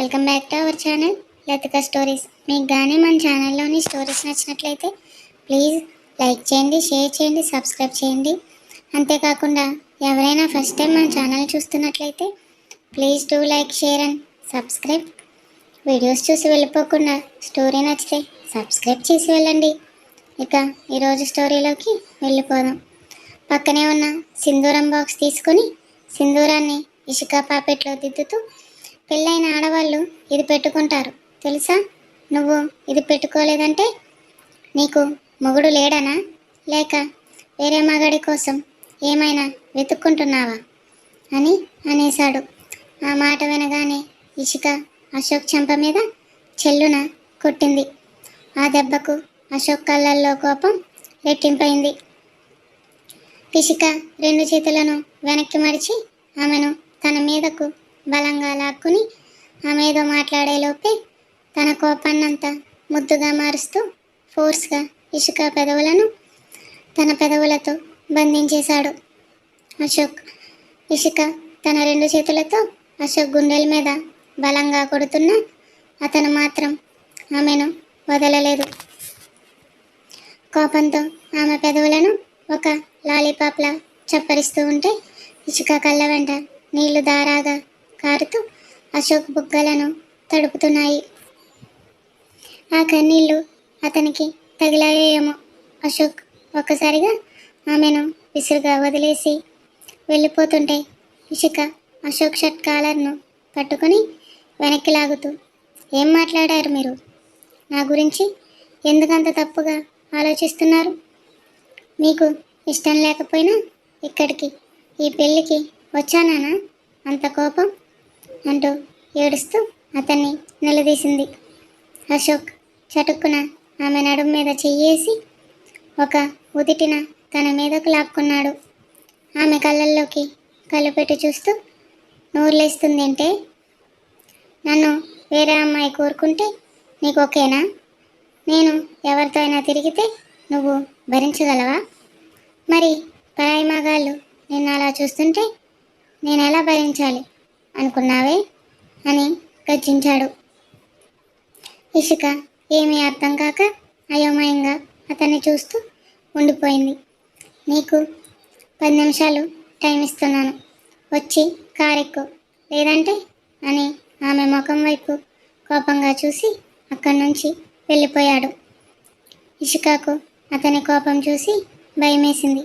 Welcome back to our channel Latika stories. మీకు కానీ మన ఛానల్లోని స్టోరీస్ నచ్చినట్లయితే ప్లీజ్ లైక్ చేయండి, షేర్ చేయండి, సబ్స్క్రైబ్ చేయండి. అంతేకాకుండా ఎవరైనా ఫస్ట్ టైం మన ఛానల్ చూస్తున్నట్లయితే please do like, share and subscribe. Videos చూసి వెళ్ళిపోకుండా స్టోరీ నచ్చితే సబ్స్క్రైబ్ చేసి వెళ్ళండి. ఇక ఈరోజు స్టోరీలోకి వెళ్ళిపోదాం. పక్కనే ఉన్న సింధూరం బాక్స్ తీసుకొని సింధూరాన్ని ఇసుక పాపెట్లో దిద్దుతూ, పెళ్ళైన ఆడవాళ్ళు ఇది పెట్టుకుంటారు తెలుసా? నువ్వు ఇది పెట్టుకోలేదంటే నీకు మొగుడు లేడనా, లేక వేరే మగాడి కోసం ఏమైనా వెతుక్కుంటున్నావా అని అనేశాడు. ఆ మాట వినగానే ఇసుక అశోక్ చెంప మీద చెల్లున కొట్టింది. ఆ దెబ్బకు అశోక్ కళ్ళల్లో కోపం రెట్టింపైంది. ఇసుక రెండు చేతులను వెనక్కి మడిచి ఆమెను తన మీదకు బలంగా లాక్కుని ఆమె మాట్లాడేలోపే తన కోపాన్నంతా ముద్దుగా మారుస్తూ ఫోర్స్గా ఇసుక పెదవులను తన పెదవులతో బంధించేశాడు అశోక్. ఇసుక తన రెండు చేతులతో అశోక్ గుండెల మీద బలంగా కొడుతున్నా అతను మాత్రం ఆమెను వదలలేదు. కోపంతో ఆమె పెదవులను ఒక లాలీపాప్లా చప్పరిస్తూ ఉంటే ఇసుక కళ్ళ వెంట నీళ్లు దారాగా కారుతూ అశోక్ బుగ్గలను తడుపుతున్నాయి. ఆ కన్నీళ్లు అతనికి తగిలాయేమో. అశోక్ ఒక్కసారిగా ఆమెను విసురుగా వదిలేసి వెళ్ళిపోతుంటే ఇసుక అశోక్ షర్ట్ కాలర్ను పట్టుకొని వెనక్కి లాగుతూ, ఏం మాట్లాడారు మీరు? నా గురించి ఎందుకంత తప్పుగా ఆలోచిస్తున్నారు? మీకు ఇష్టం లేకపోయినా ఇక్కడికి ఈ పెళ్ళికి వచ్చానా అంత కోపం అంటూ ఏడుస్తూ అతన్ని నిలదీసింది. అశోక్ చటుక్కున ఆమె నడుము మీద చెయ్యేసి ఒక ఉదిటిన తన మీదకు లాక్కున్నాడు. ఆమె కళ్ళల్లోకి కళ్ళు పెట్టి చూస్తూ, నోరులేస్తుందంటే నన్ను వేరే అమ్మాయి కోరుకుంటే నీకు ఓకేనా? నేను ఎవరితో అయినా తిరిగితే నువ్వు భరించగలవా? మరి పరాయి మగాళ్ళు నిన్ను అలా చూస్తుంటే నేను ఎలా భరించాలి అనుకున్నావే అని గర్జించాడు. ఇసుక ఏమీ అర్థం కాక అయోమయంగా అతన్ని చూస్తూ ఉండిపోయింది. నీకు 10 నిమిషాలు టైం ఇస్తున్నాను, వచ్చి కారెక్కు, లేదంటే అని ఆమె ముఖం వైపు కోపంగా చూసి అక్కడి నుంచి వెళ్ళిపోయాడు. ఇసుకకు అతని కోపం చూసి భయమేసింది.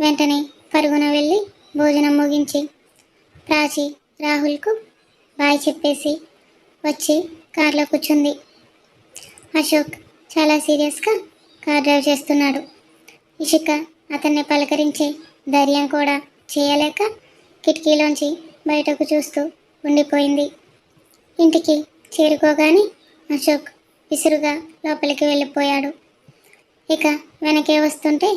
వెంటనే పరుగున వెళ్ళి భోజనం ముగించి ప్రాచి రాహుల్కు బాయ్ చెప్పేసి వచ్చి కార్లో కూర్చుంది. అశోక్ చాలా సీరియస్గా కార్ డ్రైవ్ చేస్తున్నాడు. ఇసుక అతన్ని పలకరించే ధైర్యం కూడా చేయలేక కిటికీలోంచి బయటకు చూస్తూ ఉండిపోయింది. ఇంటికి చేరుకోగానే అశోక్ విసురుగా లోపలికి వెళ్ళిపోయాడు. ఇక వెనకే వస్తుంటే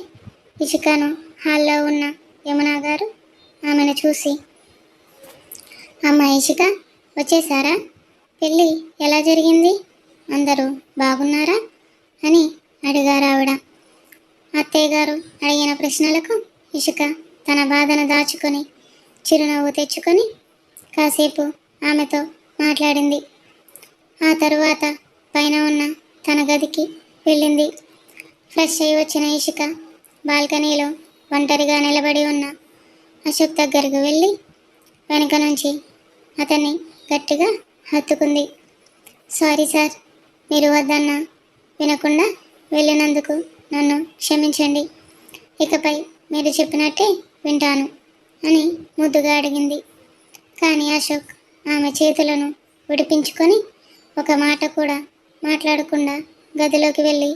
ఇసుకను హాల్లో ఉన్న యమున గారు ఆమెను చూసి, అమ్మ ఇసుక వచ్చేసారా? పెళ్ళి ఎలా జరిగింది? అందరూ బాగున్నారా అని అడిగారు ఆవిడ. అత్తయ్య గారు అడిగిన ప్రశ్నలకు ఇసుక తన బాధను దాచుకొని చిరునవ్వు తెచ్చుకొని కాసేపు ఆమెతో మాట్లాడింది. ఆ తరువాత పైన ఉన్న తన గదికి వెళ్ళింది. ఫ్రెష్ అయి వచ్చిన ఇసుక బాల్కనీలో ఒంటరిగా నిలబడి ఉన్న అశోక్ దగ్గరకు వెళ్ళి వెనక నుంచి అతన్ని గట్టిగా హత్తుకుంది. సారీ సార్, మీరు వద్దన్నా వినకుండా వెళ్ళినందుకు నన్ను క్షమించండి. ఇకపై మీరు చెప్పినట్టే వింటాను అని ముద్దుగా అడిగింది. కానీ అశోక్ ఆమె చేతులను విడిపించుకొని ఒక మాట కూడా మాట్లాడకుండా గదిలోకి వెళ్ళి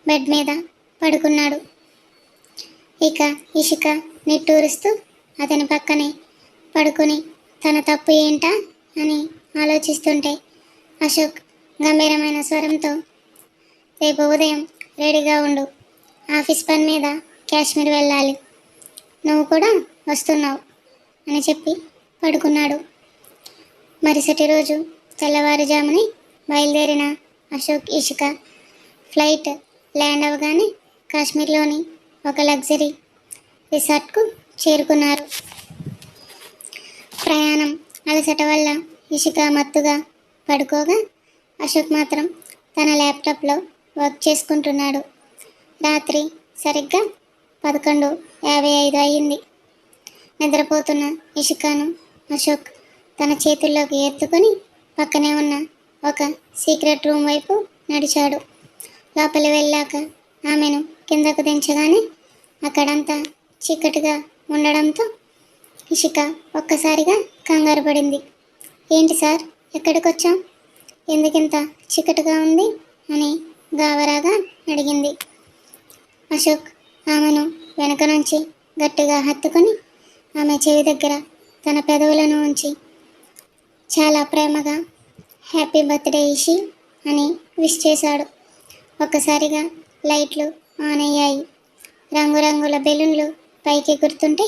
బెడ్ మీద పడుకున్నాడు. ఇక ఇసుక నిట్టూరుస్తూ అతని పక్కనే పడుకొని తన తప్పు ఏంటా అని ఆలోచిస్తుంటే అశోక్ గంభీరమైన స్వరంతో, రేపు ఉదయం రెడీగా ఉండు, ఆఫీస్ పని మీద కాశ్మీర్ వెళ్ళాలి, నువ్వు కూడా వస్తున్నావు అని చెప్పి పడుకున్నాడు. మరుసటి రోజు తెల్లవారుజామునే బయలుదేరిన అశోక్ ఇసుక ఫ్లైట్ ల్యాండ్ అవగానే కాశ్మీర్లోని ఒక లగ్జరీ రిసార్ట్కు చేరుకున్నారు. ప్రయాణం అలసట వల్ల ఇసుక మత్తుగా పడుకోగా అశోక్ మాత్రం తన ల్యాప్టాప్లో వర్క్ చేసుకుంటున్నాడు. రాత్రి సరిగ్గా 11:55 అయ్యింది. నిద్రపోతున్న ఇషికాను అశోక్ తన చేతుల్లోకి ఎత్తుకొని పక్కనే ఉన్న ఒక సీక్రెట్ రూమ్ వైపు నడిచాడు. లోపలి వెళ్ళాక ఆమెను కిందకు దించగానే అక్కడంతా చీకటిగా ఉండడంతో ఇషిక ఒక్కసారిగా కంగారు పడింది. ఏంటి సార్, ఎక్కడికొచ్చాం? ఎందుకింత చీకటిగా ఉంది అని గావరాగా అడిగింది. అశోక్ ఆమెను వెనక నుంచి గట్టిగా హత్తుకొని ఆమె చెవి దగ్గర తన పెదవులను ఉంచి చాలా ప్రేమగా హ్యాపీ బర్త్డే ఇషి అని విష్ చేశాడు. ఒక్కసారిగా లైట్లు ఆన్ అయ్యాయి. రంగురంగుల బెలూన్లు పైకి ఎగురుతుంటే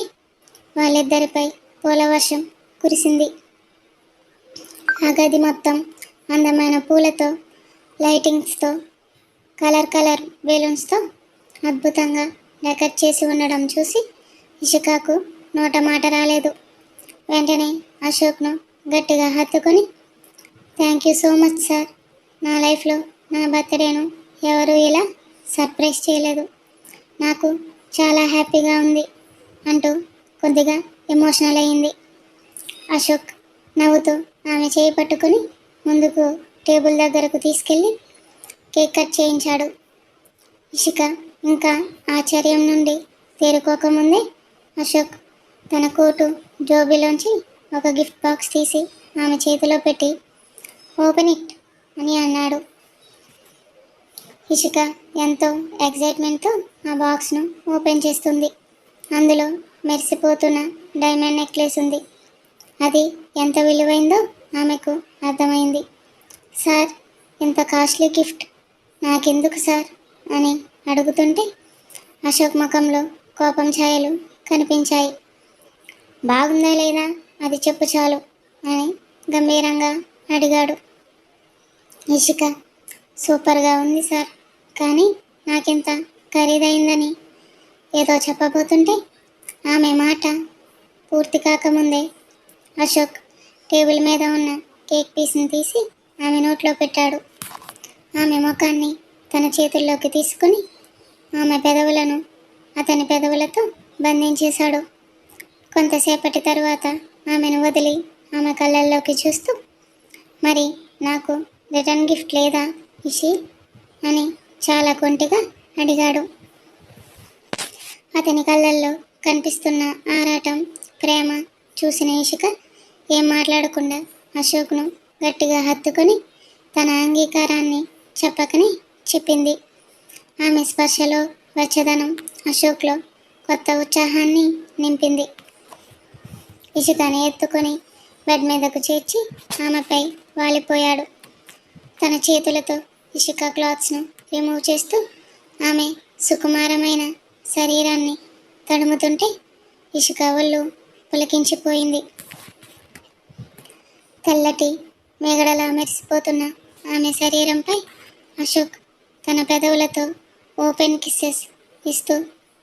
వాళ్ళిద్దరిపై పూల వర్షం కురిసింది. ఆ గది మొత్తం అందమైన పూలతో, లైటింగ్స్తో, కలర్ బెలూన్స్తో అద్భుతంగా డెకరేట్ చేసి ఉండడం చూసి ఇషికాకు నోట మాట రాలేదు. వెంటనే అశోక్ను గట్టిగా హత్తుకొని thank you so much sir. నా లైఫ్లో నా బర్త్డేను ఎవరూ ఇలా సర్ప్రైజ్ చేయలేదు. నాకు చాలా హ్యాపీగా ఉంది అంటూ కొద్దిగా ఎమోషనల్ అయ్యింది. అశోక్ నవ్వుతూ ఆమె చేయి పట్టుకొని ముందుకు టేబుల్ దగ్గరకు తీసుకెళ్ళి కేక్ కట్ చేయించాడు. ఇషిక ఇంకా ఆశ్చర్యం నుండి తేరుకోకముందే అశోక్ తన కోటు జోబీలోంచి ఒక గిఫ్ట్ బాక్స్ తీసి ఆమె చేతిలో పెట్టి ఓపెన్ ఇట్ అని అన్నాడు. ఇషిక ఎంతో ఎక్సైట్మెంట్తో ఆ బాక్స్ను ఓపెన్ చేస్తుంది. అందులో మెరిసిపోతున్న డైమండ్ నెక్లెస్ ఉంది. అది ఎంత విలువైందో ఆమెకు అర్థమైంది. సార్, ఇంత కాస్ట్లీ గిఫ్ట్ నాకెందుకు సార్ అని అడుగుతుంటే అశోక్ ముఖంలో కోపం ఛాయలు కనిపించాయి. బాగుందా లేదా అది చెప్పు చాలు అని గంభీరంగా అడిగాడు. ఇషిక సూపర్గా ఉంది సార్, కానీ నాకింత ఖరీదైందని ఏదో చెప్పబోతుంటే ఆమె మాట పూర్తి కాకముందే అశోక్ టేబుల్ మీద ఉన్న కేక్ పీస్ని తీసి ఆమె నోట్లో పెట్టాడు. ఆమె ముఖాన్ని తన చేతుల్లోకి తీసుకుని ఆమె పెదవులను అతని పెదవులతో బంధించేశాడు. కొంతసేపటి తరువాత ఆమెను వదిలి ఆమె కళ్ళల్లోకి చూస్తూ మరి నాకు రిటర్న్ గిఫ్ట్ లేదా ఇషి అని చాలా కొంటిగా అడిగాడు. అతని కళ్ళల్లో కనిపిస్తున్న ఆరాటం, ప్రేమ చూసిన ఇషిక ఏం మాట్లాడకుండా అశోక్ను గట్టిగా హత్తుకొని తన అంగీకారాన్ని చెప్పకనే చెప్పింది. ఆమె స్పర్శలో వెచ్చదనం అశోక్లో కొత్త ఉత్సాహాన్ని నింపింది. ఇషికని ఎత్తుకొని బెడ్ మీదకు చేర్చి ఆమెపై వాలిపోయాడు. తన చేతులతో ఇషిక క్లాత్స్ను రిమూవ్ చేస్తూ ఆమె సుకుమారమైన శరీరాన్ని తడుముతుంటే ఇషిక ఒళ్ళు పులకించిపోయింది. తెల్లటి మేగడలా మెరిసిపోతున్న ఆమె శరీరంపై అశోక్ తన పెదవులతో ఓపెన్ కిస్సెస్ ఇస్తూ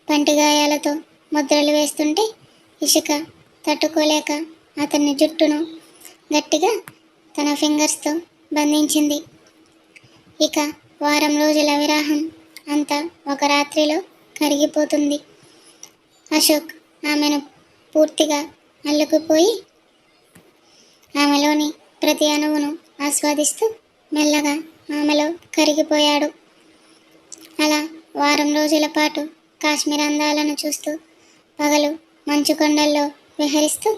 పంటిగాయాలతో ముద్రలు వేస్తుంటే ఇషిక తట్టుకోలేక అతని జుట్టును గట్టిగా తన ఫింగర్స్తో బంధించింది. ఇక వారం రోజుల విరాహం అంతా ఒక రాత్రిలో కరిగిపోతుంది. అశోక్ ఆమెను పూర్తిగా అల్లుకుపోయి ఆమెలోని ప్రతి అణువును ఆస్వాదిస్తూ మెల్లగా ఆమెలో కరిగిపోయాడు. అలా వారం రోజుల పాటు కాశ్మీర్ అందాలను చూస్తూ, పగలు మంచు కొండల్లో విహరిస్తూ,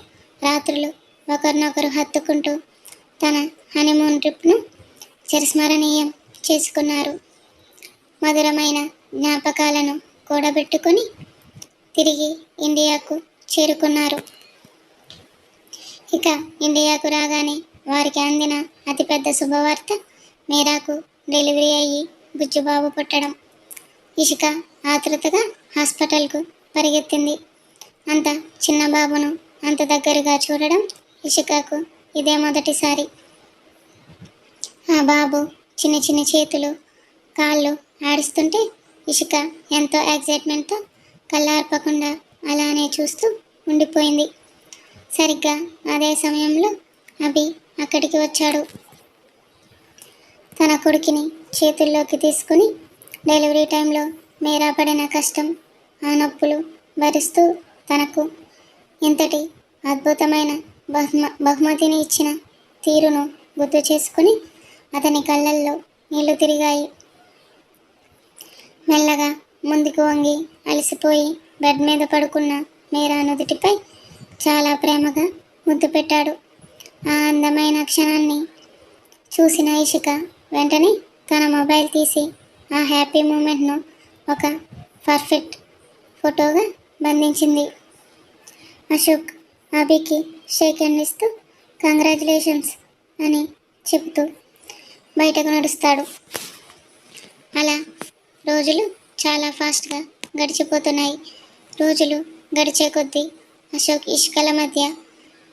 రాత్రులు ఒకరినొకరు హత్తుకుంటూ తన హనీమూన్ ట్రిప్ను చిరస్మరణీయం చేసుకున్నారు. మధురమైన జ్ఞాపకాలను కూడబెట్టుకొని తిరిగి ఇండియాకు చేరుకున్నారు. ఇక ఇండియాకు రాగానే వారికి అందిన అతిపెద్ద శుభవార్త మీరాకు డెలివరీ అయ్యి బుజ్జిబాబు పుట్టడం. ఇషిక ఆతృతగా హాస్పిటల్కు పరిగెత్తింది. అంత చిన్న బాబును అంత దగ్గరగా చూడడం ఇషికకు ఇదే మొదటిసారి. ఆ బాబు చిన్న చిన్న చేతులు, కాళ్ళు ఆడిస్తుంటే ఇషిక ఎంతో ఎక్సైట్మెంట్తో కళ్ళార్పకుండా అలానే చూస్తూ ఉండిపోయింది. సరిగ్గా అదే సమయంలో అభి అక్కడికి వచ్చాడు. తన కొడుకుని చేతుల్లోకి తీసుకుని డెలివరీ టైంలో మీరా పడిన కష్టం, ఆ నొప్పులు భరిస్తూ తనకు ఇంతటి అద్భుతమైన బహుమతిని ఇచ్చిన తీరును గుర్తు చేసుకుని అతని కళ్ళల్లో నీళ్లు తిరిగాయి. మెల్లగా ముందుకు వంగి అలసిపోయి బెడ్ మీద పడుకున్న మీరా నుదుటిపై చాలా ప్రేమగా ముద్దు పెట్టాడు. ఆ అందమైన క్షణాన్ని చూసిన ఇషిక వెంటనే తన మొబైల్ తీసి ఆ హ్యాపీ మూమెంట్ను ఒక పర్ఫెక్ట్ ఫోటోగా బంధించింది. అశోక్ అభికి షేక్ హ్యాండ్ ఇస్తూ కంగ్రాచులేషన్స్ అని చెబుతూ బయటకు నడుస్తాడు. అలా రోజులు చాలా ఫాస్ట్గా గడిచిపోతున్నాయి. రోజులు గడిచే కొద్దీ అశోక్ ఇష్కల మధ్య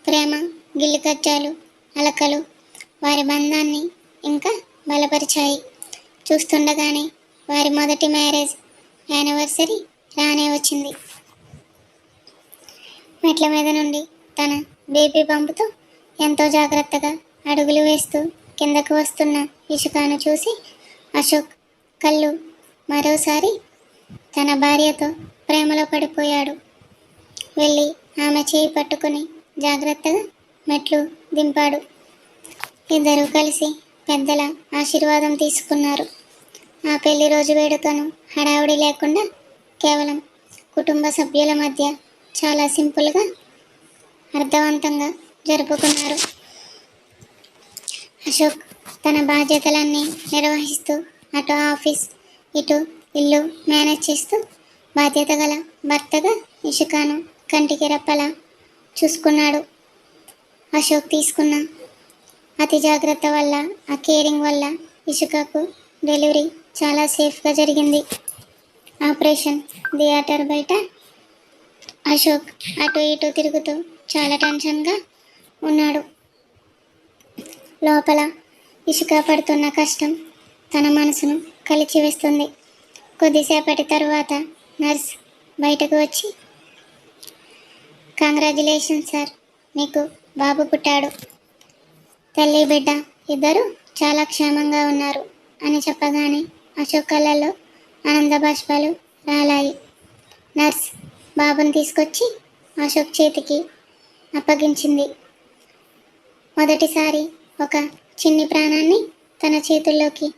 ప్రేమ గిల్లికజ్జాలు అలకలు వారి బంధాన్ని ఇంకా బలపరిచాయి. చూస్తుండగానే వారి మొదటి మ్యారేజ్ యానివర్సరీ రానే వచ్చింది. మెట్ల మీద నుండి తన బేబీ బంపుతో ఎంతో జాగ్రత్తగా అడుగులు వేస్తూ కిందకు వస్తున్న ఇషికాను చూసి అశోక్ కళ్ళు మరోసారి తన భార్యతో ప్రేమలో పడిపోయాడు. వెళ్ళి ఆమె చేయి పట్టుకుని జాగ్రత్తగా మెట్లు దింపాడు. ఇద్దరూ కలిసి పెద్దల ఆశీర్వాదం తీసుకున్నారు. ఆ పెళ్లి రోజు వేడుకను హడావుడి లేకుండా కేవలం కుటుంబ సభ్యుల మధ్య చాలా సింపుల్గా అర్థవంతంగా జరుపుకున్నారు. అశోక్ తన బాధ్యతలన్నీ నిర్వహిస్తూ అటు ఆఫీస్ ఇటు ఇల్లు మేనేజ్ చేస్తూ బాధ్యత గల భర్తగా ఇషికాను కంటికి రెప్పలా చూసుకున్నాడు. అశోక్ తీసుకున్న అతి జాగ్రత్త వల్ల, ఆ కేరింగ్ వల్ల ఇషికాకు డెలివరీ చాలా సేఫ్గా జరిగింది. ఆపరేషన్ థియేటర్ బయట అశోక్ అటు ఇటు తిరుగుతూ చాలా టెన్షన్గా ఉన్నాడు. లోపల ఇషిక పడుతున్న కష్టం తన మనసును కలిచివేస్తుంది. కొద్దిసేపటి తరువాత నర్స్ బయటకు వచ్చి, కంగ్రాచులేషన్స్ సార్, మీకు బాబు పుట్టాడు. తల్లి బిడ్డ ఇద్దరు చాలా క్షేమంగా ఉన్నారు అని చెప్పగానే అశోక్ కళ్ళల్లో ఆనంద బాష్పాలు రాలాయి. నర్స్ బాబుని తీసుకొచ్చి అశోక్ చేతికి అప్పగించింది. మొదటిసారి ఒక చిన్ని ప్రాణాన్ని తన చేతుల్లోకి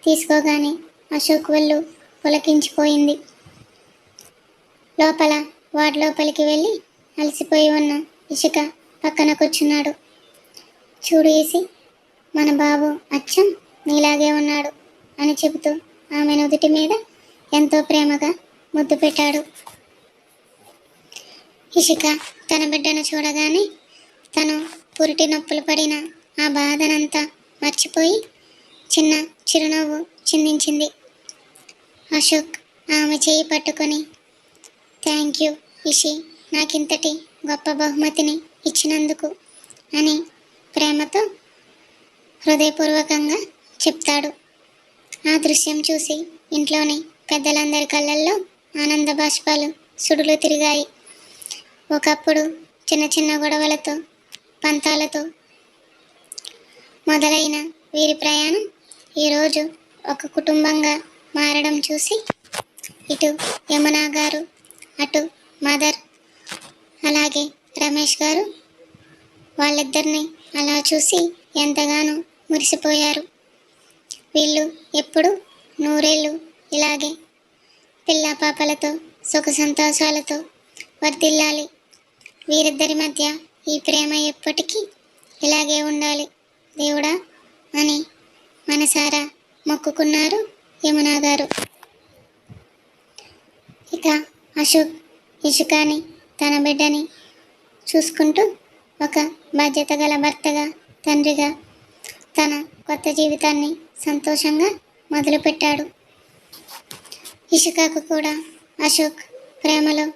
తీసుకోగానే అశోక్ ఒళ్ళు పులకించిపోయింది. లోపల వార్డ్ లోపలికి వెళ్ళి అలసిపోయి ఉన్న ఇషిక పక్కన కూర్చున్నాడు. చూడు ఈసి, మన బాబు అచ్చం నీలాగే ఉన్నాడు అని చెబుతూ ఆమె నుదుటి మీద ఎంతో ప్రేమగా ముద్దు పెట్టాడు. ఇషిక తన బిడ్డను చూడగానే తను పురిటి నొప్పులు పడిన ఆ బాధనంతా మర్చిపోయి చిన్న చిరునవ్వు చిందించింది. అశోక్ ఆమె చేయి పట్టుకొని, థ్యాంక్ యూ ఇషి, నాకింతటి గొప్ప బహుమతిని ఇచ్చినందుకు అని ప్రేమతో హృదయపూర్వకంగా చెప్తాడు. ఆ దృశ్యం చూసి ఇంట్లోని పెద్దలందరి కళ్ళల్లో ఆనంద బాష్పాలు సుడులు తిరిగాయి. ఒకప్పుడు చిన్న చిన్న గొడవలతో పంతాలతో మొదలైన వీరి ప్రయాణం ఈరోజు ఒక కుటుంబంగా మారడం చూసి ఇటు యమున గారు, అటు మదర్, అలాగే రమేష్ గారు వాళ్ళిద్దరిని అలా చూసి ఎంతగానో మురిసిపోయారు. వీళ్ళు ఎప్పుడు నూరేళ్ళు ఇలాగే పిల్ల పాపలతో సుఖ సంతోషాలతో వర్ధిల్లాలి. వీరిద్దరి మధ్య ఈ ప్రేమ ఎప్పటికీ ఇలాగే ఉండాలి దేవుడా అని మనసారా మొక్కుకున్నారు యమున గారు. ఇక అశోక్ ఇషికాని, తన బిడ్డని చూసుకుంటూ ఒక బాధ్యత గల భర్తగా, తండ్రిగా తన కొత్త జీవితాన్ని సంతోషంగా మొదలుపెట్టాడు. ఇషికాకు కూడా అశోక్ ప్రేమలో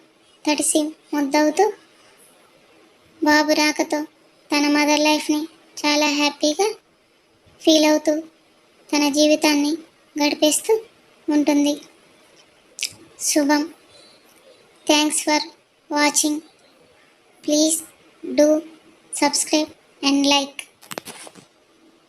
తడిసి ముద్దవుతూ బాబు రాకతో తన మదర్ లైఫ్ని చాలా హ్యాపీగా ఫీల్ అవుతూ తన జీవితాన్ని గడిపేస్తూ ఉంటుంది. శుభం. Thanks for watching. Please do subscribe and like.